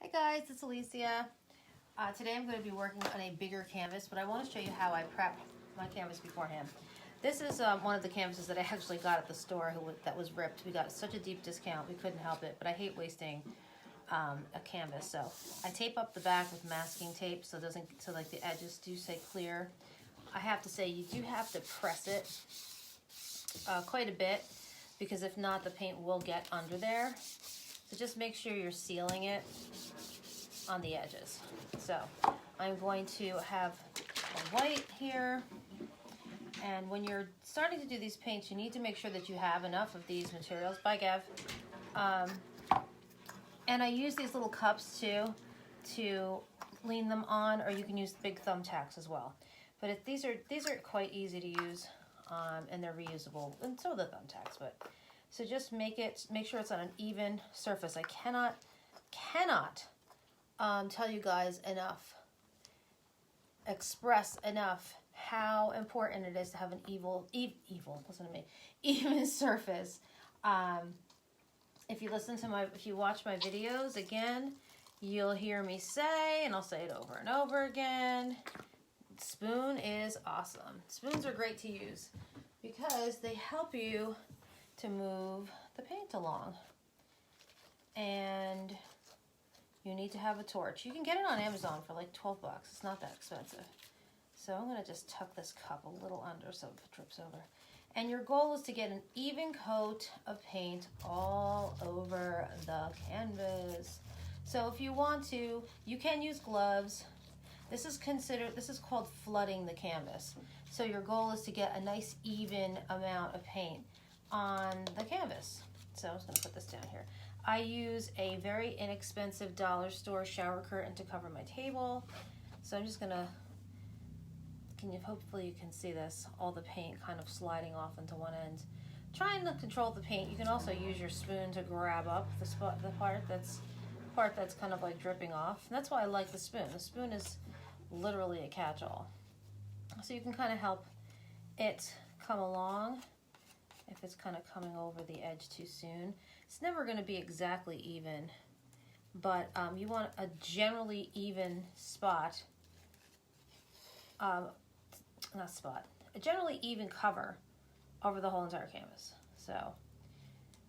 Hey guys, it's Alicia. Today I'm going to be working on a bigger canvas, but I want to show you how I prep my canvas beforehand. This is one of the canvases that I actually got at the store that was ripped. We got such a deep discount, we couldn't help it, but I hate wasting a canvas. So I tape up the back with masking tape so like the edges do stay clear. I have to say you do have to press it quite a bit, because if not, the paint will get under there. So just make sure you're sealing it on the edges. So I'm going to have a white here, and when you're starting to do these paints, you need to make sure that you have enough of these materials. Bye, Gav. And I use these little cups too to lean them on, or you can use big thumbtacks as well. But these are quite easy to use, and they're reusable, and so are the thumbtacks. But so just make sure it's on an even surface. I cannot tell you guys enough, express enough how important it is to have an listen to me, even surface. If you watch my videos again, you'll hear me say, and I'll say it over and over again, spoon is awesome. Spoons are great to use because they help you to move the paint along. And you need to have a torch. You can get it on Amazon for like 12 bucks. It's not that expensive. So I'm gonna just tuck this cup a little under so it drips over. And your goal is to get an even coat of paint all over the canvas. So if you want to, you can use gloves. This is called flooding the canvas. So your goal is to get a nice even amount of paint on the canvas. So I'm just gonna put this down here. I use a very inexpensive dollar store shower curtain to cover my table. So I'm just gonna, hopefully you can see this, all the paint kind of sliding off into one end. Trying to control the paint. You can also use your spoon to grab up the part that's kind of like dripping off. And that's why I like the spoon. The spoon is literally a catch-all. So you can kind of help it come along if it's kind of coming over the edge too soon. It's never going to be exactly even, but you want a generally even spot, a generally even cover over the whole entire canvas. So,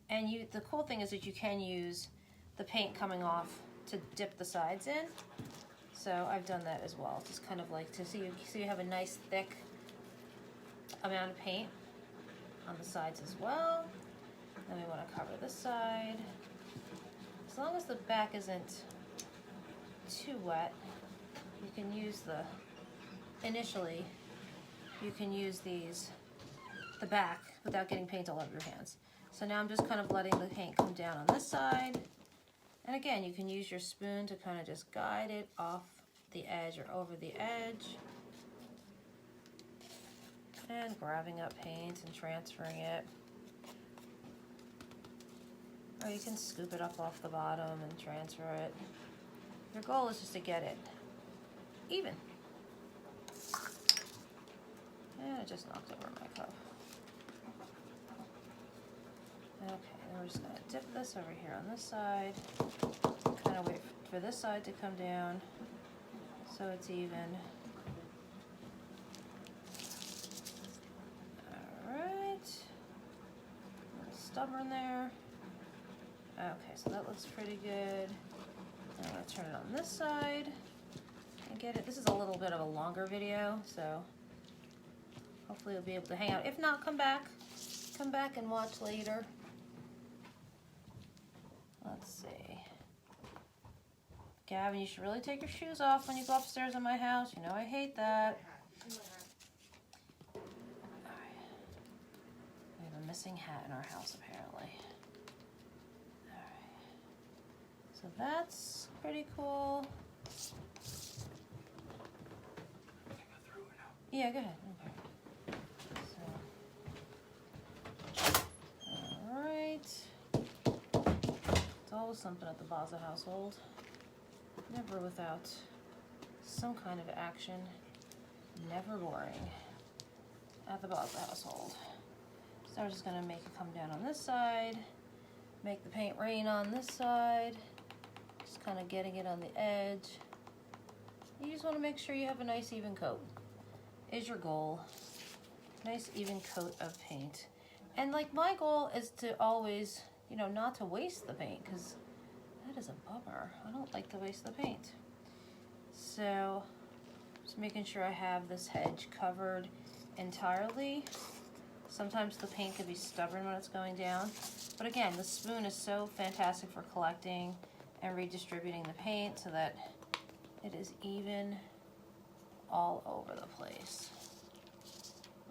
and the cool thing is that you can use the paint coming off to dip the sides in. So I've done that as well, just kind of like so you have a nice thick amount of paint on the sides as well. Then we want to cover this side. As long as the back isn't too wet, you can use initially you can use the back without getting paint all over your hands. So now I'm just kind of letting the paint come down on this side. And again, you can use your spoon to kind of just guide it off the edge or over the edge. And grabbing up paint and transferring it. Or you can scoop it up off the bottom and transfer it. Your goal is just to get it even. And it just knocked over my cup. Okay, then we're just gonna dip this over here on this side. Kind of wait for this side to come down so it's even. Stubborn there. Okay, so that looks pretty good. I'm gonna turn it on this side and get it. This is a little bit of a longer video, so hopefully you'll be able to hang out. If not, come back and watch later. Let's see. Gavin, you should really take your shoes off when you go upstairs in my house. You know I hate that. Missing hat in our house apparently. Alright. So that's pretty cool. Yeah, go ahead. Okay. So, alright. It's always something at the Baza household. Never without some kind of action. Never boring at the Baza household. So I'm just going to make it come down on this side, make the paint rain on this side, Just kind of getting it on the edge. You just want to make sure you have a nice even coat. Is your goal. Nice even coat of paint. And like my goal is to always, you know, not to waste the paint, because that is a bummer. I don't like to waste the paint. So just making sure I have this hedge covered entirely. Sometimes the paint can be stubborn when it's going down. But again, the spoon is so fantastic for collecting and redistributing the paint so that it is even all over the place.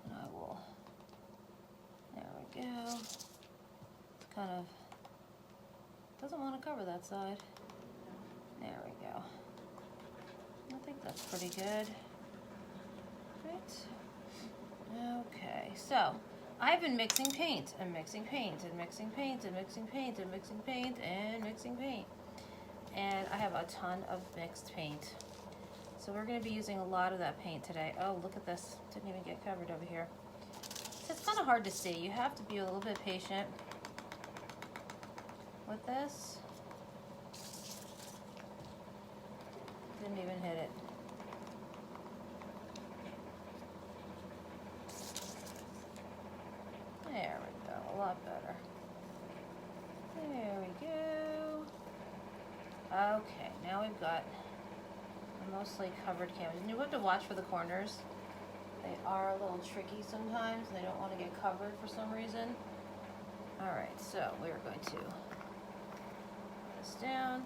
And I will, there we go. It's kind of, doesn't want to cover that side. There we go. I think that's pretty good. Right. Okay, so I've been mixing paint and mixing paint and mixing paint and mixing paint and mixing paint and mixing paint. And I have a ton of mixed paint. So we're going to be using a lot of that paint today. Oh, look at this. Didn't even get covered over here. So it's kind of hard to see. You have to be a little bit patient with this. Didn't even hit it. There we go. A lot better. There we go. Okay, now we've got mostly covered canvas. And you have to watch for the corners. They are a little tricky sometimes. They don't want to get covered for some reason. Alright, so we're going to put this down.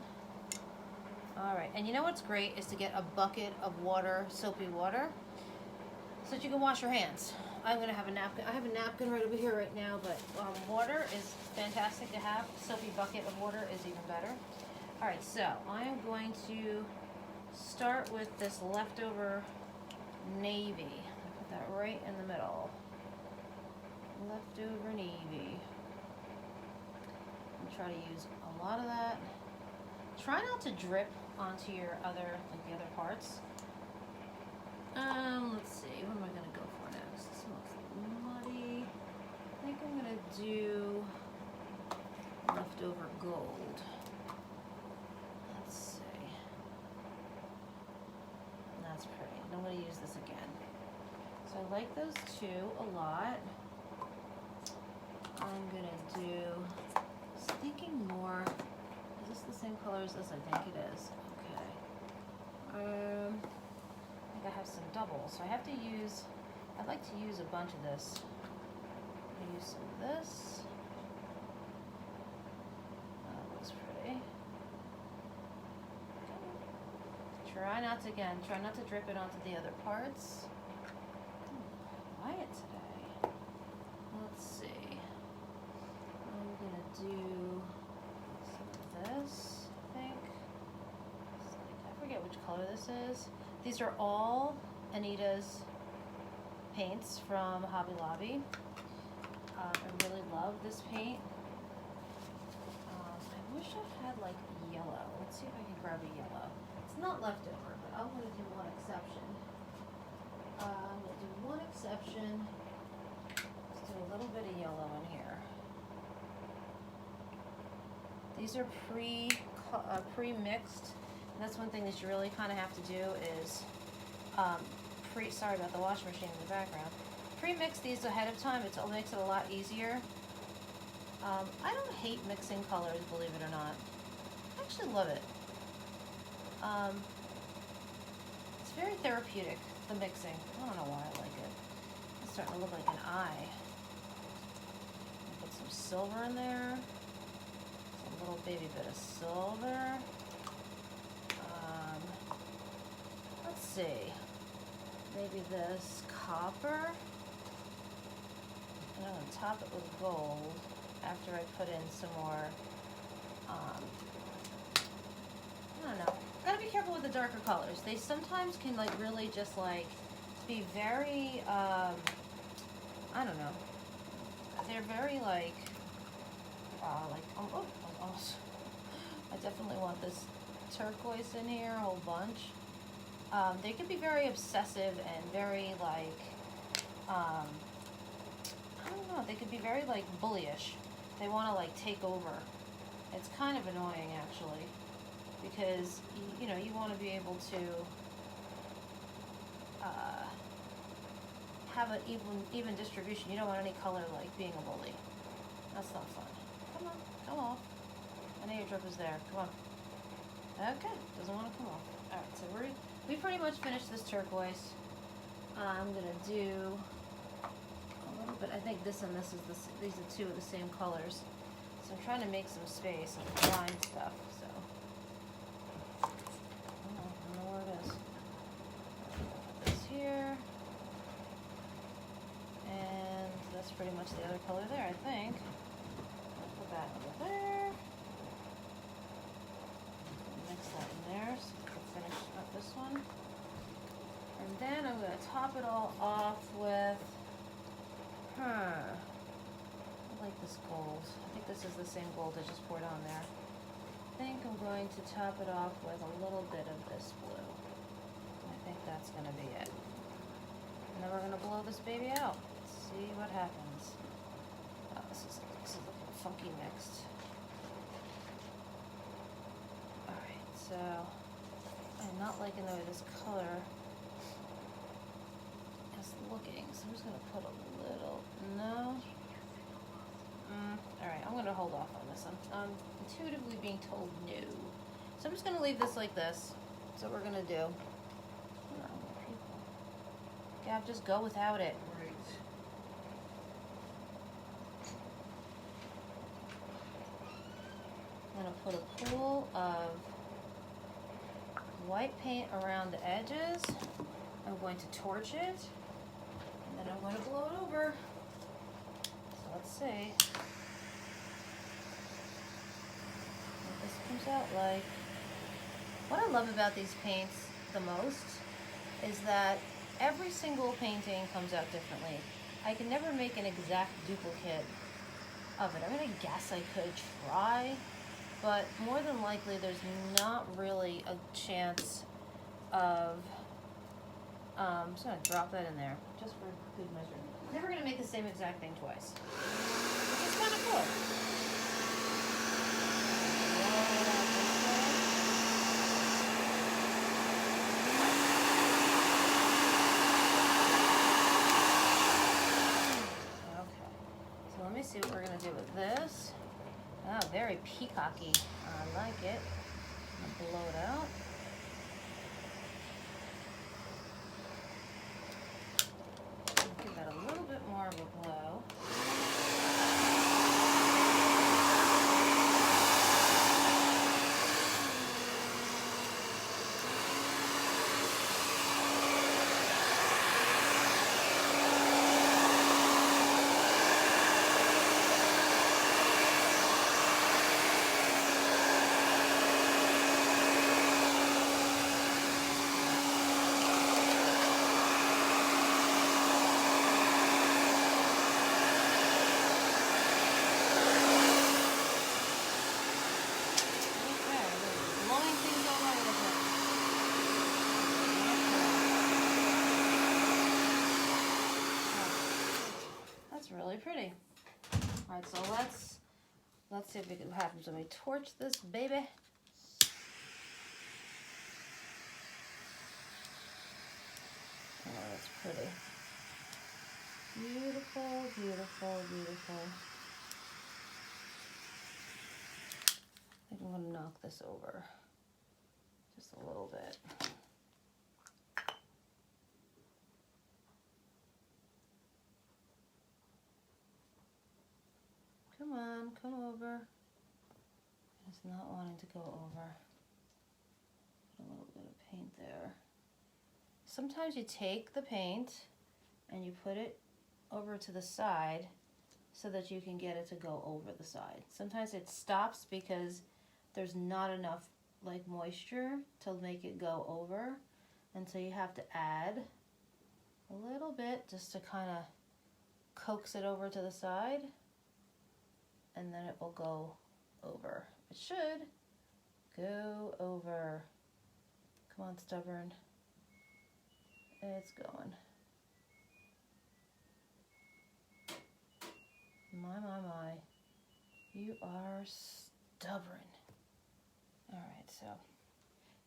Alright, and you know what's great is to get a bucket of water, soapy water, so that you can wash your hands. I'm going to have a napkin. I have a napkin right over here right now, but water is fantastic to have. Soapy bucket of water is even better. Alright, so I am going to start with this leftover navy. Put that right in the middle. Leftover navy. And try to use a lot of that. Try not to drip onto your other, like the other parts. Let's see, what am I going to go for next? This looks muddy. I think I'm going to do leftover gold. Let's see. That's pretty. And I'm going to use this again. So I like those two a lot. I'm going to do, thinking more, is this the same color as this? I think it is. Okay. I think I have some doubles. So I have to use, I'd like to use a bunch of this. I'm going to use some of this. That looks pretty. Okay. Try not to, again, try not to drip it onto the other parts. Quiet today. Let's see. I'm going to do some of this, I think. I forget which color this is. These are all Anita's paints from Hobby Lobby. I really love this paint. I wish I had like yellow. Let's see if I can grab a yellow. It's not leftover, but I'm going to do one exception. I'm going to do one exception. Let's do a little bit of yellow in here. These are pre-mixed. That's one thing that you really kind of have to do is, sorry about the washing machine in the background. Pre-mix these ahead of time. It makes it a lot easier. I don't hate mixing colors, believe it or not. I actually love it. It's very therapeutic, the mixing. I don't know why I like it. It's starting to look like an eye. Put some silver in there. A little baby bit of silver. Let's see. Maybe this copper. And I'm going to top it with gold after I put in some more, I don't know. Gotta be careful with the darker colors. They sometimes can like really just like be very, I don't know. They're very like almost. I definitely want this turquoise in here, a whole bunch. They can be very obsessive and very like, I don't know, they could be very like bullyish. They want to like take over. It's kind of annoying actually, because you know, you want to be able to have an even distribution. You don't want any color like being a bully. That's not fun. Come on, come off. I know your drip is there. Come on. Okay, doesn't want to come off. All right, so we pretty much finished this turquoise. I'm gonna do a little bit. I think this and this is these are two of the same colors. So I'm trying to make some space and combine stuff. So I don't know where it is. Put this here. And that's pretty much the other color there, I think. I'll put that over there. Mix that in there so we can finish up this one. And then I'm going to top it all off with, I like this gold. I think this is the same gold I just poured on there. I think I'm going to top it off with a little bit of this blue. I think that's going to be it. And then we're going to blow this baby out. See what happens. Oh, this is looking funky mixed. Alright, so I'm not liking the way this color is looking, so I'm just going to put a little, no. Alright, I'm going to hold off on this. I'm intuitively being told no. So I'm just going to leave this like this. That's what we're going to do. Where are my people? Gab, just go without it. I'm going to put a pool of white paint around the edges. I'm going to torch it, and then I'm going to blow it over. So let's see what this comes out like. What I love about these paints the most is that every single painting comes out differently. I can never make an exact duplicate of it. I mean, I guess I could try, but more than likely there's not really a chance of, I'm just gonna drop that in there, just for good measure. Never gonna make the same exact thing twice, which is kind of cool. Okay, so let me see what we're gonna do with this. Oh, very peacocky. I like it. I'm gonna blow it out. Give that a little bit more of a blow. Really pretty. All right, so let's see what happens when we torch this baby. Oh, that's pretty. Beautiful, beautiful, beautiful. I think I'm gonna knock this over just a little bit. Come on, come over. It's not wanting to go over. Put a little bit of paint there. Sometimes you take the paint and you put it over to the side so that you can get it to go over the side. Sometimes it stops because there's not enough like moisture to make it go over, and so you have to add a little bit just to kind of coax it over to the side, and then it will go over. It should go over. Come on, stubborn. It's going. My. You are stubborn. Alright, so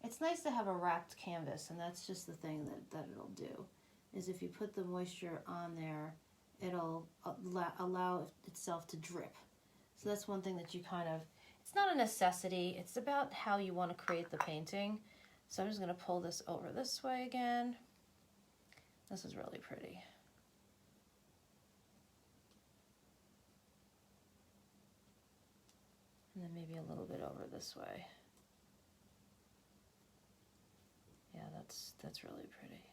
It's nice to have a wrapped canvas, and that's just the thing that it'll do, is if you put the moisture on there, it'll allow itself to drip. So that's one thing that you kind of, it's not a necessity, it's about how you want to create the painting. So I'm just going to pull this over this way again. This is really pretty. And then maybe a little bit over this way. Yeah, that's really pretty.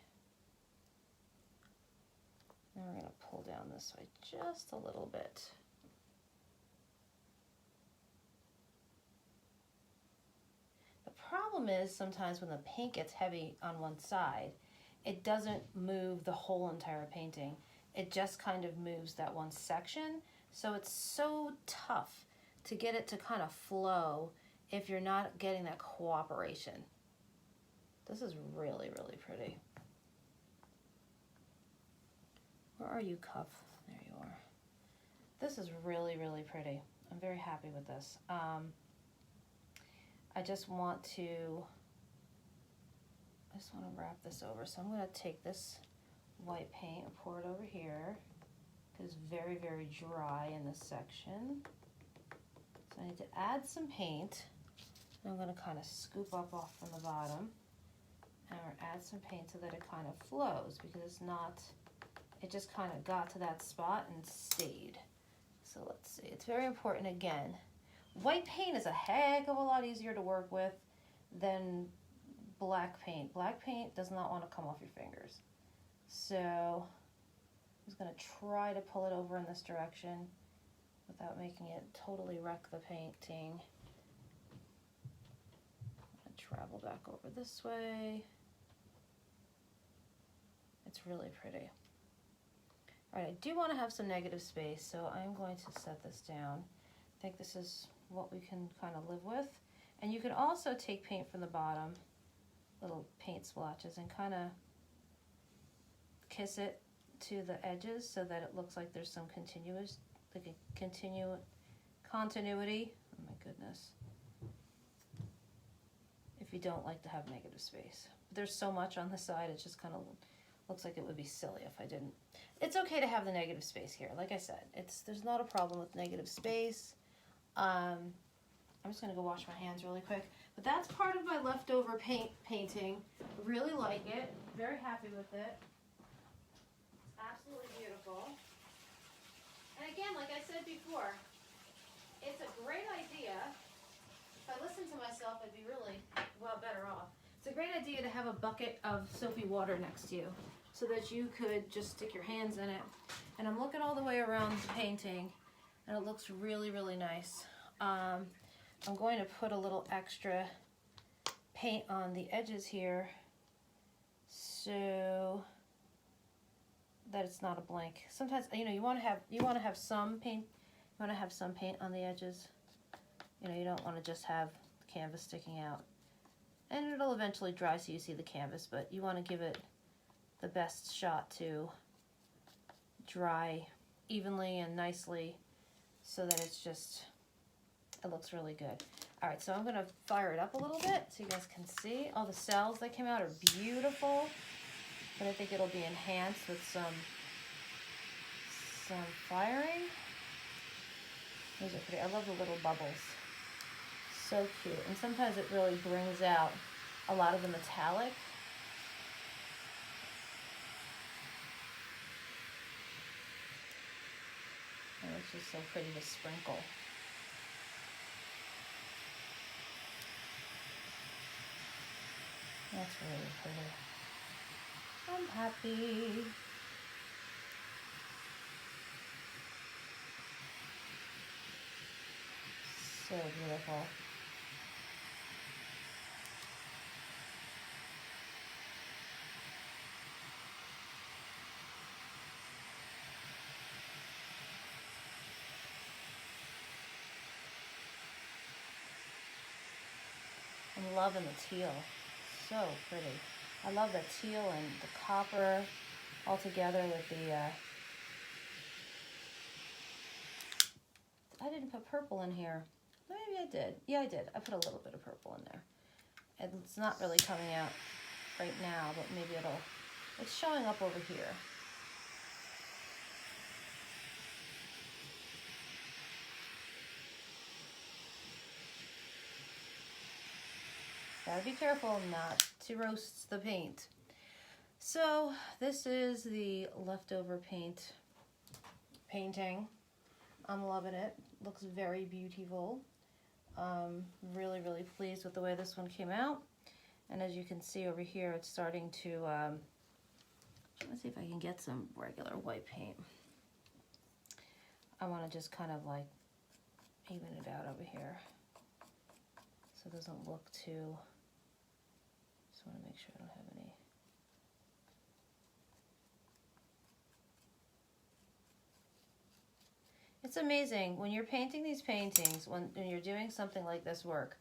Now we're going to pull down this way just a little bit. The problem is sometimes when the paint gets heavy on one side, it doesn't move the whole entire painting. It just kind of moves that one section. So it's so tough to get it to kind of flow if you're not getting that cooperation. This is really, really pretty. Where are you, Cup? There you are. This is really, really pretty. I'm very happy with this. I just want to wrap this over. So I'm going to take this white paint and pour it over here, because it's very, very dry in this section. So I need to add some paint. And I'm going to kind of scoop up off from the bottom and add some paint so that it kind of flows, because it's not, it just kind of got to that spot and stayed. So let's see, it's very important again. White paint is a heck of a lot easier to work with than black paint. Black paint does not want to come off your fingers. So I'm just going to try to pull it over in this direction without making it totally wreck the painting. I'm going to travel back over this way. It's really pretty. All right, I do want to have some negative space, so I'm going to set this down. I think this is what we can kind of live with. And you can also take paint from the bottom, little paint splotches, and kind of kiss it to the edges so that it looks like there's some continuity. Oh my goodness. If you don't like to have negative space. There's so much on the side, it just kind of looks like it would be silly if I didn't. It's okay to have the negative space here. Like I said, there's not a problem with negative space. I'm just going to go wash my hands really quick. But that's part of my leftover painting. Really like it. Very happy with it. It's absolutely beautiful. And again, like I said before, it's a great idea. If I listened to myself, I'd be really better off. It's a great idea to have a bucket of soapy water next to you so that you could just stick your hands in it. And I'm looking all the way around the painting, and it looks really, really nice. I'm going to put a little extra paint on the edges here so that it's not a blank. Sometimes, you know, you want to have some paint. You want to have some paint on the edges. You know, you don't want to just have the canvas sticking out. And it'll eventually dry so you see the canvas, but you want to give it the best shot to dry evenly and nicely so that it's just, it looks really good. All right, so I'm going to fire it up a little bit so you guys can see. All the cells that came out are beautiful, but I think it'll be enhanced with some firing. These are pretty. I love the little bubbles. So cute. And sometimes it really brings out a lot of the metallic. And it's just so pretty to sprinkle. That's really pretty. I'm happy. So beautiful. I'm loving the teal. So pretty. I love the teal and the copper all together with the I didn't put purple in here. Maybe I did. Yeah, I did. I put a little bit of purple in there. It's not really coming out right now, but maybe it's showing up over here. Gotta be careful not to roast the paint. So this is the leftover painting. I'm loving it. Looks very beautiful. Really, really pleased with the way this one came out. And as you can see over here, it's starting to, trying to see if I can get some regular white paint. I want to just kind of like even it out over here so it doesn't look too, just want to make sure I don't have any. It's amazing when you're painting these paintings, when you're doing something like this work,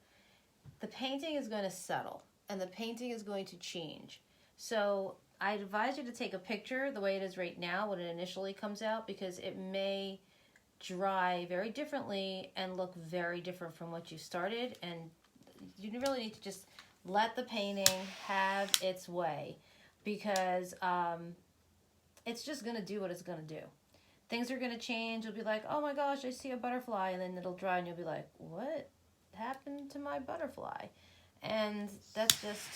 the painting is going to settle and the painting is going to change. So I advise you to take a picture the way it is right now when it initially comes out, because it may dry very differently and look very different from what you started, and you really need to just let the painting have its way, because it's just going to do what it's going to do. Things are going to change. You'll be like, oh my gosh, I see a butterfly. And then it'll dry and you'll be like, what happened to my butterfly? And that's just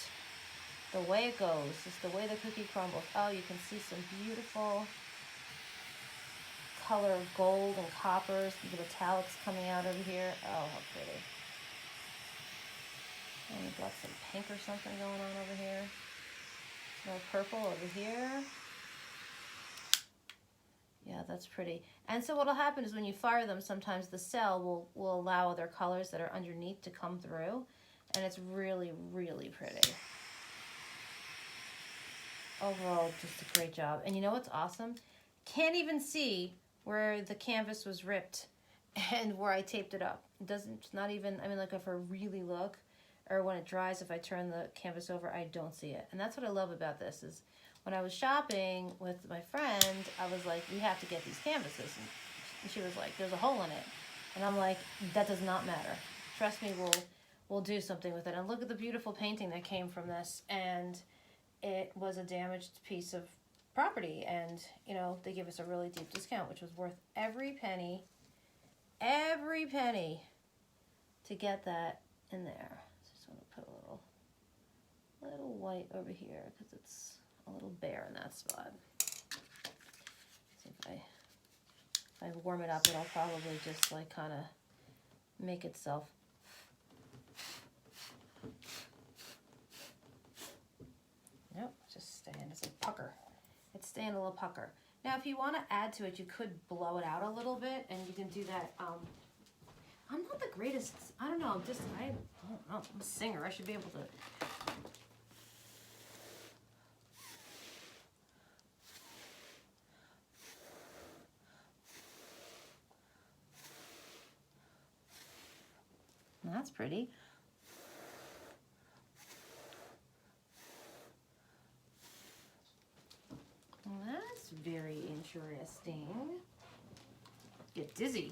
the way it goes. It's the way the cookie crumbles. Oh, you can see some beautiful color of gold and coppers. The metallics coming out over here. Oh, how pretty. And we've got some pink or something going on over here. More purple over here. Yeah, that's pretty. And so what'll happen is when you fire them, sometimes the cell will allow other colors that are underneath to come through. And it's really, really pretty. Overall, just a great job. And you know what's awesome? Can't even see where the canvas was ripped and where I taped it up. It doesn't, it's not even, I mean, like if I really look, or when it dries, if I turn the canvas over, I don't see it. And that's what I love about this is, when I was shopping with my friend, I was like, we have to get these canvases. And she was like, there's a hole in it. And I'm like, that does not matter. Trust me, we'll do something with it. And look at the beautiful painting that came from this. And it was a damaged piece of property. And, you know, they gave us a really deep discount, which was worth every penny to get that in there. So just want to put a little white over here because it's a little bare in that spot. See if I warm it up, it'll probably just like kind of make itself. Nope, just staying. It's a pucker. It's staying a little pucker. Now, if you want to add to it, you could blow it out a little bit, and you can do that. I'm not the greatest. I don't know. I don't know. I'm a singer. I should be able to. That's pretty. Well, that's very interesting. Get dizzy.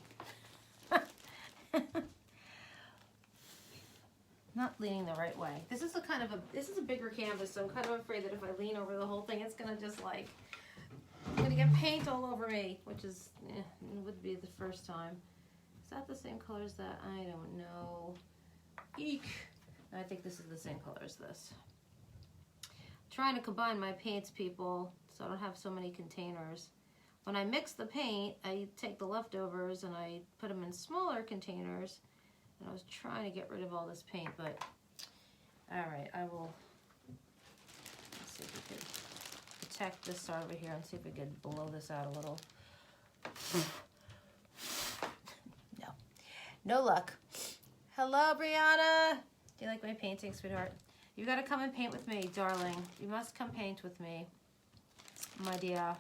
Not leaning the right way. This is a bigger canvas, so I'm kind of afraid that if I lean over the whole thing, it's gonna just like, I'm gonna get paint all over me, which is, it would be the first time. Is that the same color as that? I don't know. Eek. I think this is the same color as this. I'm trying to combine my paints, people, so I don't have so many containers. When I mix the paint, I take the leftovers and I put them in smaller containers. And I was trying to get rid of all this paint, but all right, I will. Let's see if we can protect this side over here and see if we could blow this out a little. No luck. Hello, Brianna. Do you like my painting, sweetheart? You got to come and paint with me, darling. You must come paint with me, my dear.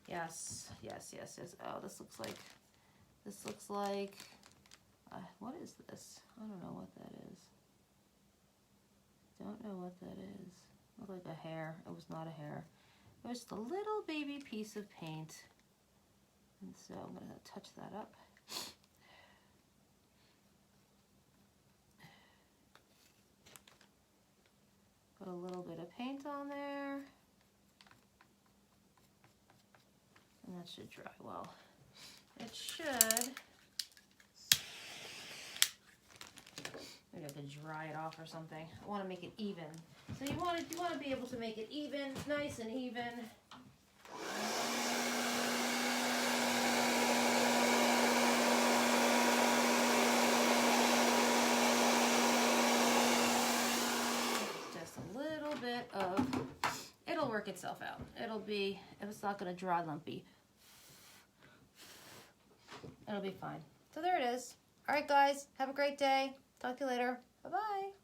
Yes, yes, yes, yes. Oh, this looks like, what is this? I don't know what that is. Don't know what that is. Looked like a hair. It was not a hair. It was just a little baby piece of paint. And so I'm going to touch that up. Put a little bit of paint on there. And that should dry well. It should. Maybe I could dry it off or something. I want to make it even. So you want to be able to make it even, nice and even. Just a little bit of, it'll work itself out. It's not going to dry lumpy. It'll be fine. So there it is. All right, guys, have a great day. Talk to you later. Bye-bye.